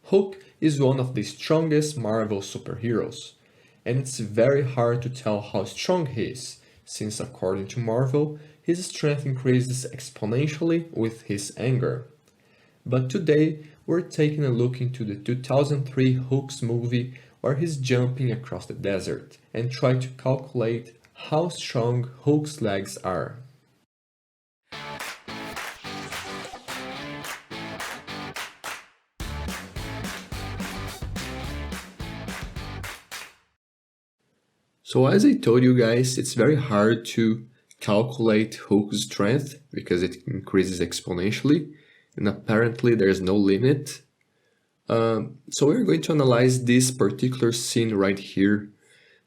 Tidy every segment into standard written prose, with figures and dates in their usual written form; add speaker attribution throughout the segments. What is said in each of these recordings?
Speaker 1: Hulk is one of the strongest Marvel superheroes, and it's very hard to tell how strong he is, since according to Marvel, his strength increases exponentially with his anger. But today, we're taking a look into the 2003 Hulk's movie where he's jumping across the desert, and try to calculate how strong Hulk's legs are. So as I told you guys, it's very hard to calculate Hulk's strength because it increases exponentially, and apparently there's no limit. So we're going to analyze this particular scene right here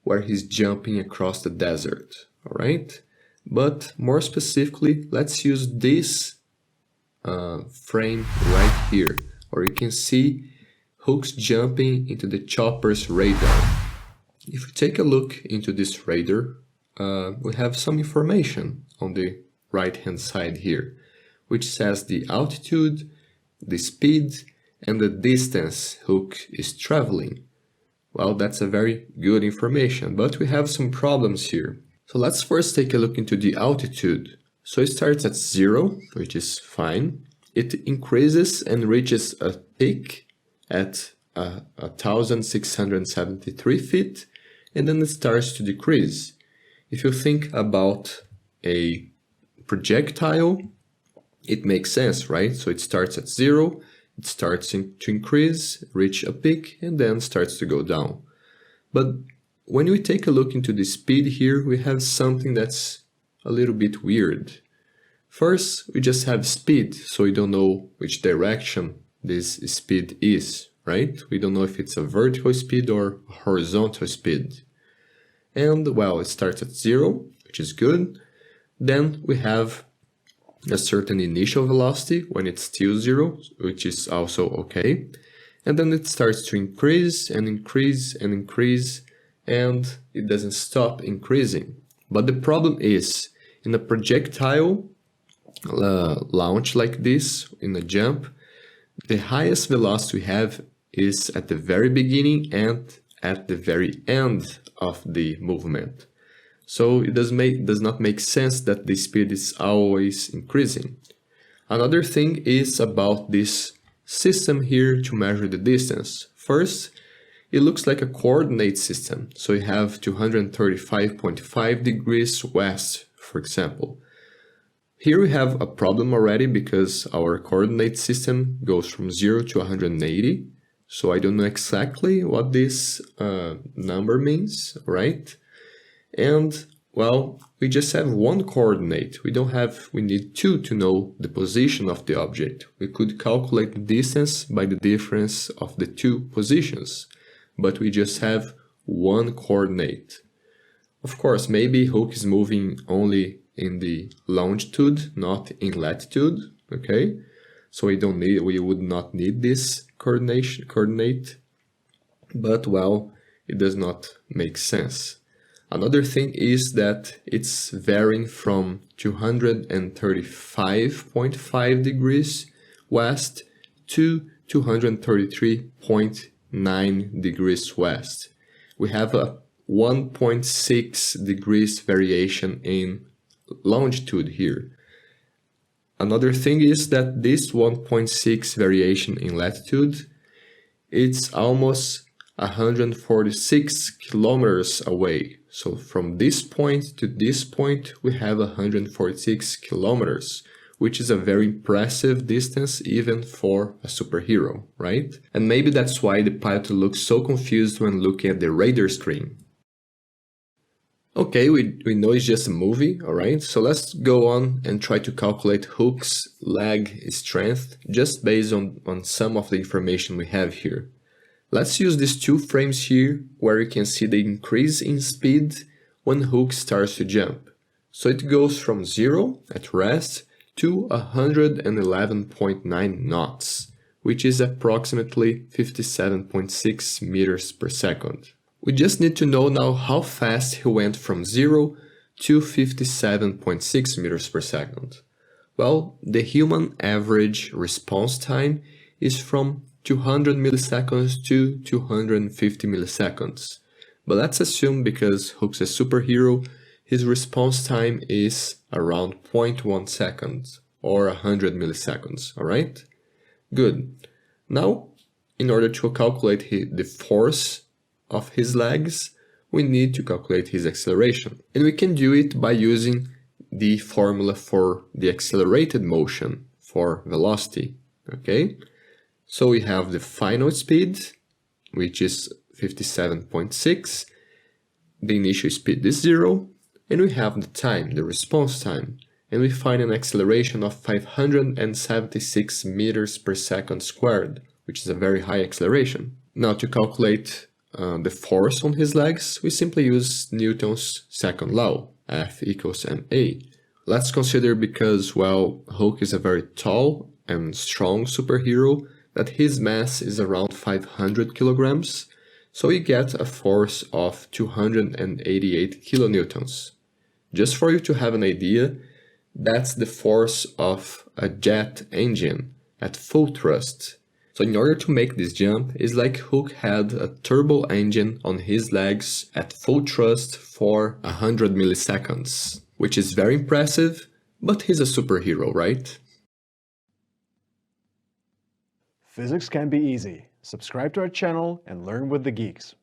Speaker 1: where he's jumping across the desert, alright? But more specifically, let's use this frame right here, where you can see Hulk's jumping into the chopper's radar. If we take a look into this radar, we have some information on the right hand side here, which says the altitude, the speed, and the distance Hulk is traveling. Well, that's a very good information, but we have some problems here. So let's first take a look into the altitude. So it starts at 0, which is fine. It increases and reaches a peak at 1,673 feet, and then it starts to decrease. If you think about a projectile, it makes sense, right? So it starts at 0, it starts to increase, reach a peak, and then starts to go down. But when we take a look into the speed here, we have something that's a little bit weird. First, we just have speed, so we don't know which direction this speed is, right? We don't know if it's a vertical speed or a horizontal speed. And, well, it starts at 0, which is good. Then we have a certain initial velocity when it's still 0, which is also okay. And then it starts to increase and increase and increase, and it doesn't stop increasing. But the problem is, in a projectile launch like this, in a jump, the highest velocity we have is at the very beginning and at the very end of the movement. So it does not make sense that the speed is always increasing. Another thing is about this system here to measure the distance. First, it looks like a coordinate system. So you have 235.5 degrees west, for example. Here we have a problem already because our coordinate system goes from 0 to 180. So I don't know exactly what this number means, right? And, well, we just have one coordinate. We need two to know the position of the object. We could calculate the distance by the difference of the two positions, but we just have one coordinate. Of course, maybe Hulk is moving only in the longitude, not in latitude, okay? So we would not need this coordinate, but, well, it does not make sense. Another thing is that it's varying from 235.5 degrees west to 233.9 degrees west. We have a 1.6 degrees variation in longitude here. Another thing is that this 1.6 variation in latitude, it's almost 146 kilometers away. So from this point to this point, we have 146 kilometers, which is a very impressive distance even for a superhero, right? And maybe that's why the pilot looks so confused when looking at the radar screen. Okay, we know it's just a movie, alright? So let's go on and try to calculate Hulk's leg strength just based on some of the information we have here. Let's use these two frames here where you can see the increase in speed when Hulk starts to jump. So it goes from 0 at rest to 111.9 knots, which is approximately 57.6 meters per second. We just need to know now how fast he went from 0 to 57.6 meters per second. Well, the human average response time is from 200 milliseconds to 250 milliseconds. But let's assume because Hook's a superhero, his response time is around 0.1 seconds or 100 milliseconds, alright? Good. Now, in order to calculate the force of his legs, we need to calculate his acceleration. And we can do it by using the formula for the accelerated motion for velocity, okay? So we have the final speed, which is 57.6, the initial speed is 0, and we have the time, the response time, and we find an acceleration of 576 meters per second squared, which is a very high acceleration. Now to calculate the force on his legs, we simply use Newton's second law, F equals ma. Let's consider because, well, Hulk is a very tall and strong superhero, that his mass is around 500 kilograms, so we get a force of 288 kilonewtons. Just for you to have an idea, that's the force of a jet engine at full thrust. So in order to make this jump, it's like Hook had a turbo engine on his legs at full thrust for 100 milliseconds, which is very impressive, but he's a superhero, right?
Speaker 2: Physics can be easy. Subscribe to our channel and learn with the geeks.